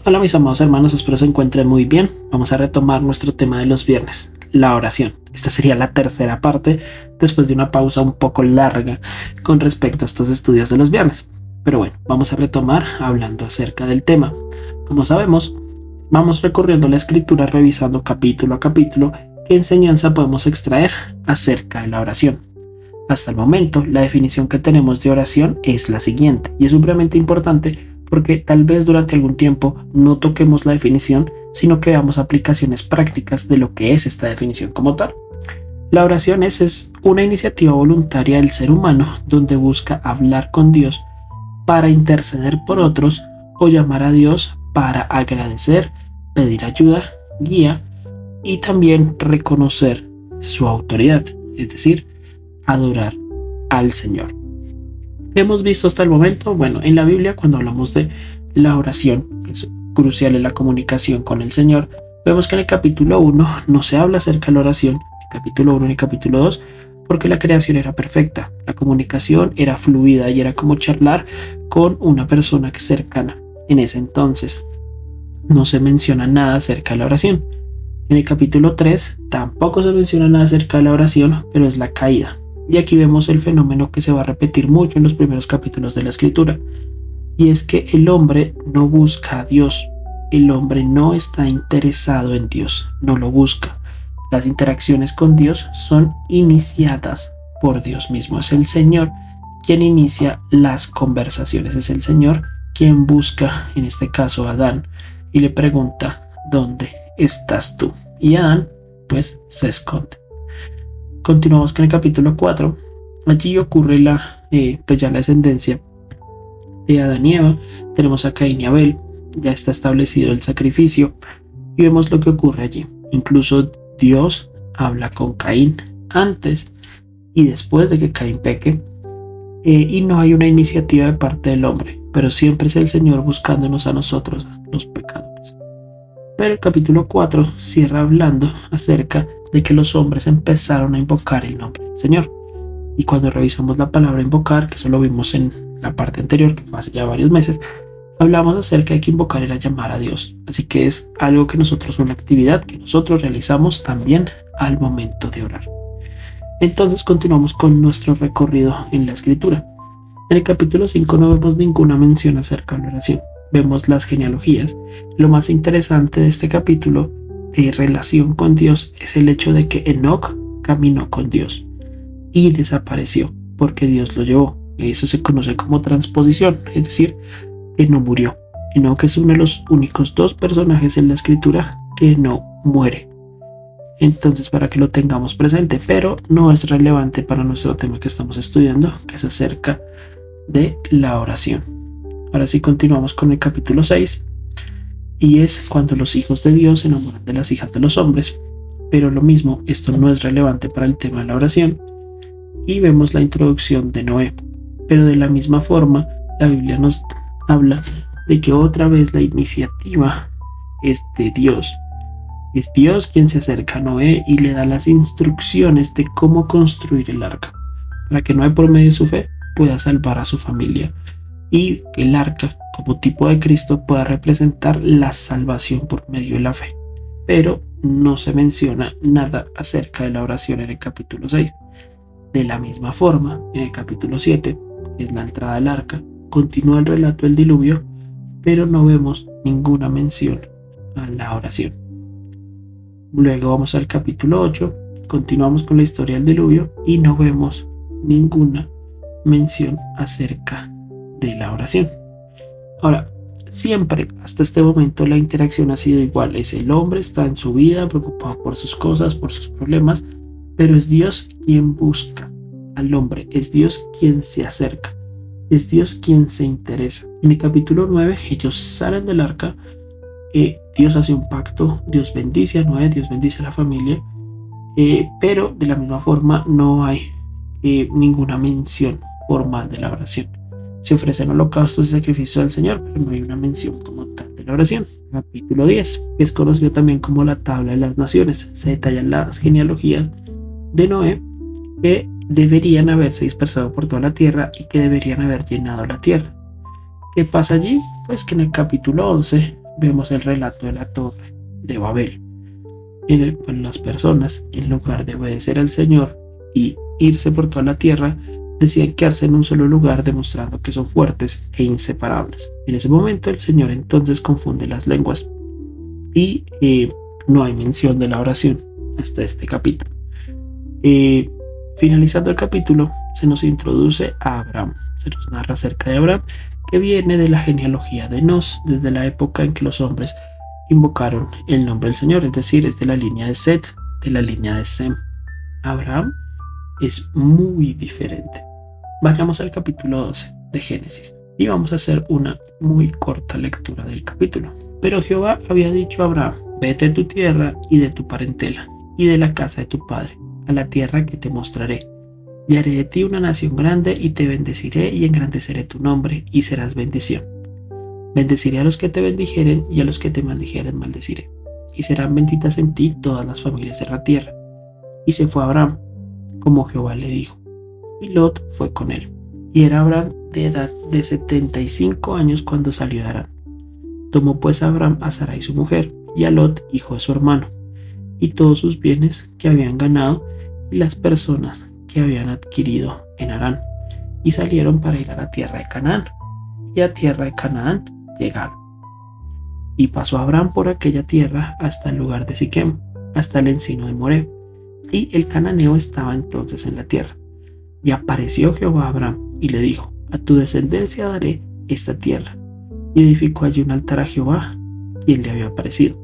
Hola mis amados hermanos, espero se encuentren muy bien. Vamos a retomar nuestro tema de los viernes, la oración. Esta sería la tercera parte después de una pausa un poco larga con respecto a estos estudios de los viernes. Pero bueno, vamos a retomar hablando acerca del tema. Como sabemos, vamos recorriendo la escritura revisando capítulo a capítulo qué enseñanza podemos extraer acerca de la oración. Hasta el momento, la definición que tenemos de oración es la siguiente y es supremamente importante porque tal vez durante algún tiempo no toquemos la definición, sino que veamos aplicaciones prácticas de lo que es esta definición como tal. La oración es una iniciativa voluntaria del ser humano donde busca hablar con Dios para interceder por otros o llamar a Dios para agradecer, pedir ayuda, guía y también reconocer su autoridad, es decir, adorar al Señor. ¿Qué hemos visto hasta el momento? Bueno, en la Biblia cuando hablamos de la oración, que es crucial en la comunicación con el Señor, vemos que en el capítulo 1 no se habla acerca de la oración, en el capítulo 1 y el capítulo 2, porque la creación era perfecta, la comunicación era fluida y era como charlar con una persona cercana. En ese entonces no se menciona nada acerca de la oración. En el capítulo 3 tampoco se menciona nada acerca de la oración, pero es la caída. Y aquí vemos el fenómeno que se va a repetir mucho en los primeros capítulos de la escritura. Y es que el hombre no busca a Dios. El hombre no está interesado en Dios, no lo busca. Las interacciones con Dios son iniciadas por Dios mismo. Es el Señor quien inicia las conversaciones. Es el Señor quien busca, en este caso, a Adán y le pregunta, ¿dónde estás tú? Y Adán, pues, se esconde. Continuamos con el capítulo 4. Allí ocurre pues ya la descendencia de Adán y Eva. Tenemos a Caín y Abel. Ya está establecido el sacrificio. Y vemos lo que ocurre allí. Incluso Dios habla con Caín antes y después de que Caín peque. Y no hay una iniciativa de parte del hombre. Pero siempre es el Señor buscándonos a nosotros, los pecadores. Pero el capítulo 4 cierra hablando acerca de que los hombres empezaron a invocar el nombre del Señor. Y cuando revisamos la palabra invocar, que eso lo vimos en la parte anterior, que fue hace ya varios meses, hablamos acerca de que invocar era llamar a Dios. Así que es algo que nosotros, una actividad que nosotros realizamos también al momento de orar. Entonces continuamos con nuestro recorrido en la escritura. En el capítulo 5 no vemos ninguna mención acerca de la oración. Vemos las genealogías. Lo más interesante de este capítulo de relación con Dios es el hecho de que Enoc caminó con Dios y desapareció porque Dios lo llevó. Eso se conoce como transposición, es decir, que no murió. Enoc es uno de los únicos dos personajes en la escritura que no muere. Entonces, para que lo tengamos presente, pero no es relevante para nuestro tema que estamos estudiando, que es acerca de la oración. Ahora sí continuamos con el capítulo 6. Y es cuando los hijos de Dios se enamoran de las hijas de los hombres. Pero lo mismo, esto no es relevante para el tema de la oración. Y vemos la introducción de Noé. Pero de la misma forma, la Biblia nos habla de que otra vez la iniciativa es de Dios. Es Dios quien se acerca a Noé y le da las instrucciones de cómo construir el arca, para que Noé, por medio de su fe, pueda salvar a su familia. Y el arca, como tipo de Cristo, pueda representar la salvación por medio de la fe. Pero no se menciona nada acerca de la oración en el capítulo 6. De la misma forma, en el capítulo 7, es la entrada del arca, continúa el relato del diluvio, pero no vemos ninguna mención a la oración. Luego vamos al capítulo 8, continuamos con la historia del diluvio y no vemos ninguna mención acerca de la oración. Ahora, siempre hasta este momento la interacción ha sido igual. Es el hombre, está en su vida preocupado por sus cosas, por sus problemas, pero es Dios quien busca al hombre, es Dios quien se acerca, es Dios quien se interesa. En el capítulo 9 ellos salen del arca, Dios hace un pacto, Dios bendice a Noé, Dios bendice a la familia, pero de la misma forma no hay ninguna mención formal de la oración. Se ofrecen holocaustos y sacrificios al Señor, pero no hay una mención como tal de la oración. Capítulo 10, que es conocido también como la tabla de las naciones. Se detallan las genealogías de Noé que deberían haberse dispersado por toda la tierra y que deberían haber llenado la tierra. ¿Qué pasa allí? Pues que en el capítulo 11 vemos el relato de la Torre de Babel, en el cual las personas, en lugar de obedecer al Señor y irse por toda la tierra, deciden quedarse en un solo lugar, demostrando que son fuertes e inseparables. En ese momento el Señor entonces confunde las lenguas y no hay mención de la oración hasta este capítulo. Finalizando el capítulo, se nos introduce a Abraham. Se nos narra acerca de Abraham, que viene de la genealogía de Nos, desde la época en que los hombres invocaron el nombre del Señor, es decir, es de la línea de Set, de la línea de Sem. Abraham es muy diferente. Vayamos al capítulo 12 de Génesis y vamos a hacer una muy corta lectura del capítulo. Pero Jehová había dicho a Abraham: vete de tu tierra y de tu parentela y de la casa de tu padre, a la tierra que te mostraré, y haré de ti una nación grande, y te bendeciré y engrandeceré tu nombre, y serás bendición. Bendeciré a los que te bendijeren, y a los que te maldijeren maldeciré, y serán benditas en ti todas las familias de la tierra. Y se fue Abraham, como Jehová le dijo, y Lot fue con él. Y era Abraham de edad de 75 años cuando salió de Harán. Tomó pues Abraham a Sarai su mujer, y a Lot, hijo de su hermano, y todos sus bienes que habían ganado, y las personas que habían adquirido en Harán, y salieron para ir a la tierra de Canaán. Y a tierra de Canaán llegaron. Y pasó Abraham por aquella tierra hasta el lugar de Siquem, hasta el encino de Moré. Y el cananeo estaba entonces en la tierra. Y apareció Jehová a Abraham y le dijo: a tu descendencia daré esta tierra. Y edificó allí un altar a Jehová, quien le había aparecido.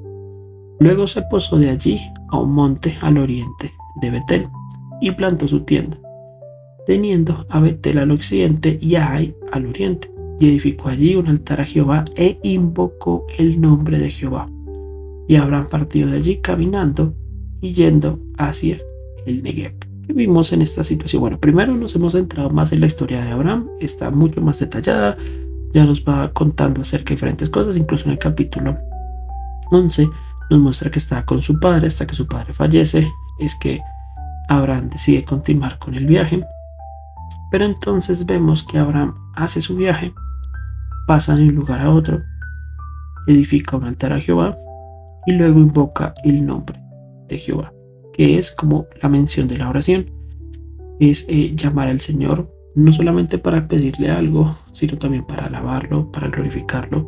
Luego se posó de allí a un monte al oriente de Betel, y plantó su tienda, teniendo a Betel al occidente y a Ai al oriente. Y edificó allí un altar a Jehová e invocó el nombre de Jehová. Y Abraham partió de allí caminando y yendo hacia el Negev. ¿Qué vimos en esta situación? Bueno, primero nos hemos centrado más en la historia de Abraham, está mucho más detallada, ya nos va contando acerca de diferentes cosas, incluso en el capítulo 11 nos muestra que está con su padre hasta que su padre fallece, es que Abraham decide continuar con el viaje, pero entonces vemos que Abraham hace su viaje, pasa de un lugar a otro, edifica un altar a Jehová y luego invoca el nombre de Jehová, que es como la mención de la oración, es llamar al Señor no solamente para pedirle algo, sino también para alabarlo, para glorificarlo,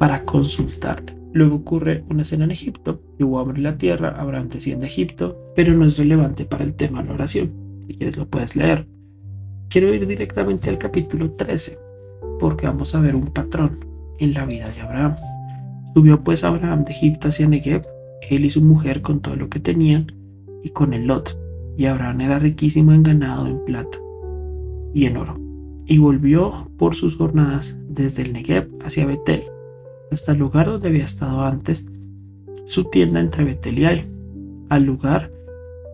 para consultarle. Luego ocurre una escena en Egipto, Jehová abre la tierra, Abraham desciende a Egipto, pero no es relevante para el tema de la oración. Si quieres lo puedes leer. Quiero ir directamente al capítulo 13, porque vamos a ver un patrón en la vida de Abraham. Subió pues Abraham de Egipto hacia Negev, él y su mujer con todo lo que tenían, y con el Lot. Y Abraham era riquísimo en ganado, en plata y en oro. Y volvió por sus jornadas desde el Negev hacia Betel, hasta el lugar donde había estado antes su tienda entre Betel y Ai, al lugar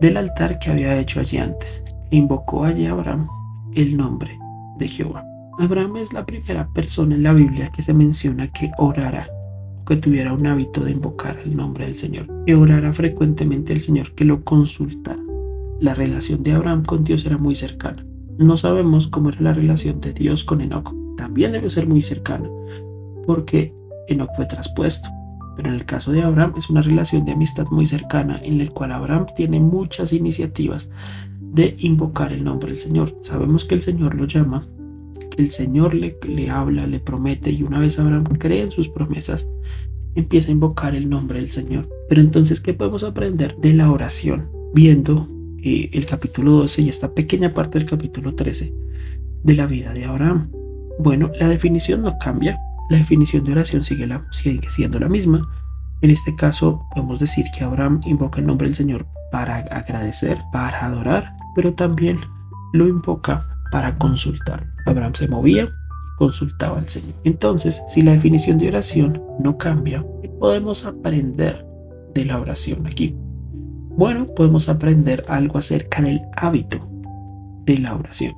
del altar que había hecho allí antes, e invocó allí a Abraham el nombre de Jehová. Abraham es la primera persona en la Biblia que se menciona que orara, que tuviera un hábito de invocar el nombre del Señor, que orara frecuentemente al Señor, que lo consultara. La relación de Abraham con Dios era muy cercana. No sabemos cómo era la relación de Dios con Enoc. También debe ser muy cercana, porque Enoc fue traspuesto. Pero en el caso de Abraham es una relación de amistad muy cercana, en la cual Abraham tiene muchas iniciativas de invocar el nombre del Señor. Sabemos que el Señor lo llama, que el Señor le habla, le promete, y una vez Abraham cree en sus promesas, empieza a invocar el nombre del Señor. Pero entonces, ¿qué podemos aprender de la oración? Viendo el capítulo 12 y esta pequeña parte del capítulo 13 de la vida de Abraham. Bueno, la definición no cambia, la definición de oración sigue siendo la misma. En este caso podemos decir que Abraham invoca el nombre del Señor para agradecer, para adorar, pero también lo invoca para consultar. Abraham se movía y consultaba al Señor. Entonces, si la definición de oración no cambia, ¿qué podemos aprender de la oración aquí? Bueno, podemos aprender algo acerca del hábito de la oración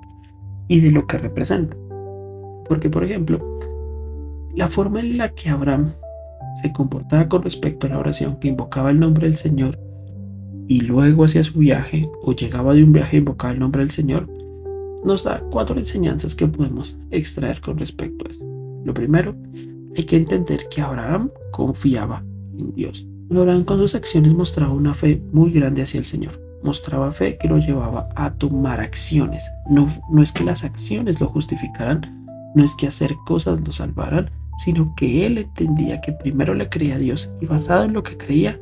y de lo que representa. Porque, por ejemplo, la forma en la que Abraham se comportaba con respecto a la oración, que invocaba el nombre del Señor y luego hacía su viaje o llegaba de un viaje e invocaba el nombre del Señor, nos da 4 enseñanzas que podemos extraer con respecto a eso. Lo primero, hay que entender que Abraham confiaba en Dios. Abraham con sus acciones mostraba una fe muy grande hacia el Señor. Mostraba fe que lo llevaba a tomar acciones. No es que las acciones lo justificaran, no es que hacer cosas lo salvaran, sino que él entendía que primero le creía a Dios y basado en lo que creía,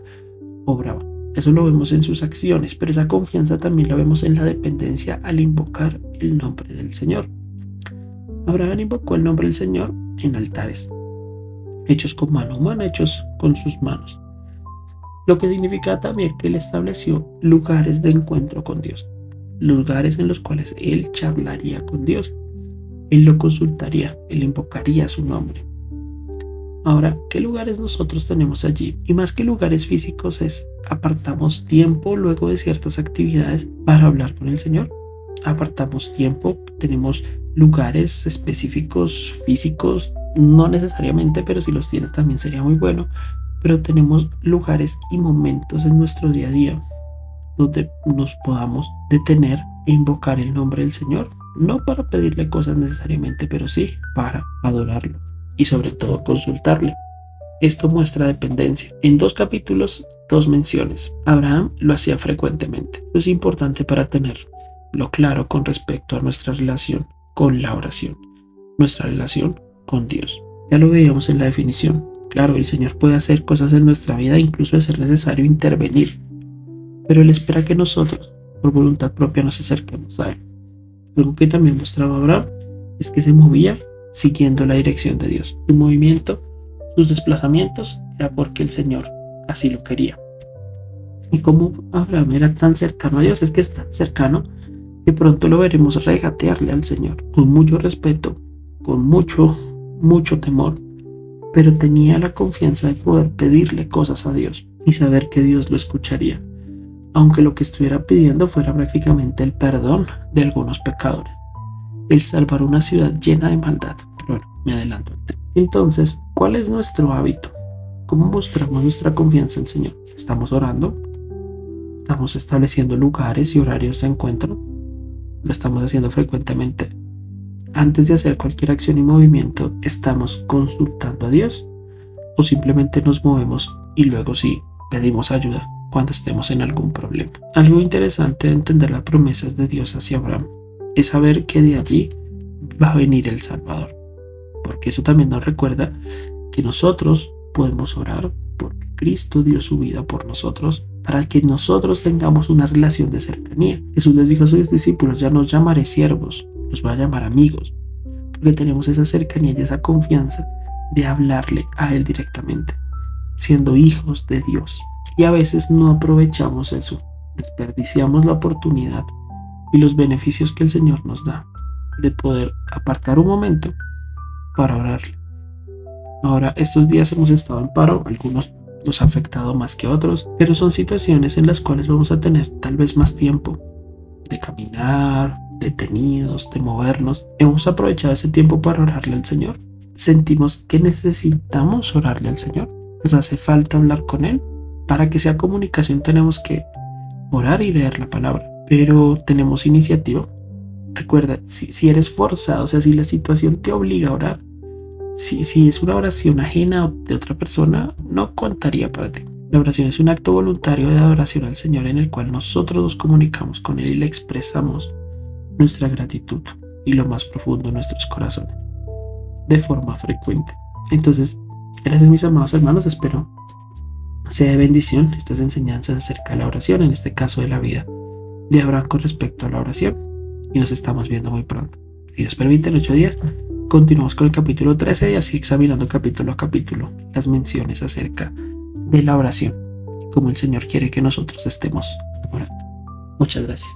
obraba. Eso lo vemos en sus acciones, pero esa confianza también la vemos en la dependencia al invocar el nombre del Señor. Abraham invocó el nombre del Señor en altares, hechos con mano humana, hechos con sus manos. Lo que significa también que él estableció lugares de encuentro con Dios, lugares en los cuales él charlaría con Dios, él lo consultaría, él invocaría su nombre. Ahora, ¿qué lugares nosotros tenemos allí? Y más que lugares físicos apartamos tiempo luego de ciertas actividades para hablar con el Señor. Apartamos tiempo, tenemos lugares específicos físicos, no necesariamente, pero si los tienes también sería muy bueno. Pero tenemos lugares y momentos en nuestro día a día donde nos podamos detener e invocar el nombre del Señor, no para pedirle cosas necesariamente, pero sí para adorarlo y sobre todo consultarle. Esto muestra dependencia. En 2 capítulos, 2 menciones. Abraham lo hacía frecuentemente. Esto es importante para tenerlo claro con respecto a nuestra relación con la oración, nuestra relación con Dios. Ya lo veíamos en la definición. Claro, el Señor puede hacer cosas en nuestra vida, incluso de ser necesario intervenir, pero Él espera que nosotros, por voluntad propia, nos acerquemos a Él. Algo que también mostraba Abraham es que se movía siguiendo la dirección de Dios. Su movimiento, sus desplazamientos, era porque el Señor así lo quería. Y como Abraham era tan cercano a Dios, es que es tan cercano que pronto lo veremos regatearle al Señor, con mucho respeto, con mucho temor, pero tenía la confianza de poder pedirle cosas a Dios y saber que Dios lo escucharía, aunque lo que estuviera pidiendo fuera prácticamente el perdón de algunos pecadores, el salvar una ciudad llena de maldad. Pero bueno, me adelanto. Entonces, ¿cuál es nuestro hábito? ¿Cómo mostramos nuestra confianza en el Señor? ¿Estamos orando? ¿Estamos estableciendo lugares y horarios de encuentro? ¿Lo estamos haciendo frecuentemente? Antes de hacer cualquier acción y movimiento, ¿estamos consultando a Dios? ¿O simplemente nos movemos y luego sí pedimos ayuda cuando estemos en algún problema? Algo interesante de entender las promesas de Dios hacia Abraham es saber que de allí va a venir el Salvador. Porque eso también nos recuerda que nosotros podemos orar porque Cristo dio su vida por nosotros para que nosotros tengamos una relación de cercanía. Jesús les dijo a sus discípulos: ya no os llamaré siervos, los voy a llamar amigos, porque tenemos esa cercanía y esa confianza de hablarle a Él directamente, siendo hijos de Dios. Y a veces no aprovechamos eso, desperdiciamos la oportunidad y los beneficios que el Señor nos da de poder apartar un momento para orarle. Ahora, estos días hemos estado en paro, algunos nos ha afectado más que otros, pero son situaciones en las cuales vamos a tener tal vez más tiempo de caminar, detenidos, de movernos. Hemos aprovechado ese tiempo para orarle al Señor. Sentimos que necesitamos orarle al Señor. Nos hace falta hablar con Él. Para que sea comunicación tenemos que orar y leer la palabra, pero tenemos iniciativa. Recuerda, si eres forzado, o sea, si la situación te obliga a orar, si es una oración ajena de otra persona, no contaría para ti. La oración es un acto voluntario de adoración al Señor en el cual nosotros nos comunicamos con Él y le expresamos nuestra gratitud y lo más profundo de nuestros corazones de forma frecuente. Entonces, gracias mis amados hermanos, espero sea de bendición estas enseñanzas acerca de la oración, en este caso de la vida de Abraham con respecto a la oración, y nos estamos viendo muy pronto. Si Dios permite, en 8 días continuamos con el capítulo 13 y así examinando capítulo a capítulo las menciones acerca de la oración, como el Señor quiere que nosotros estemos orando. Muchas gracias.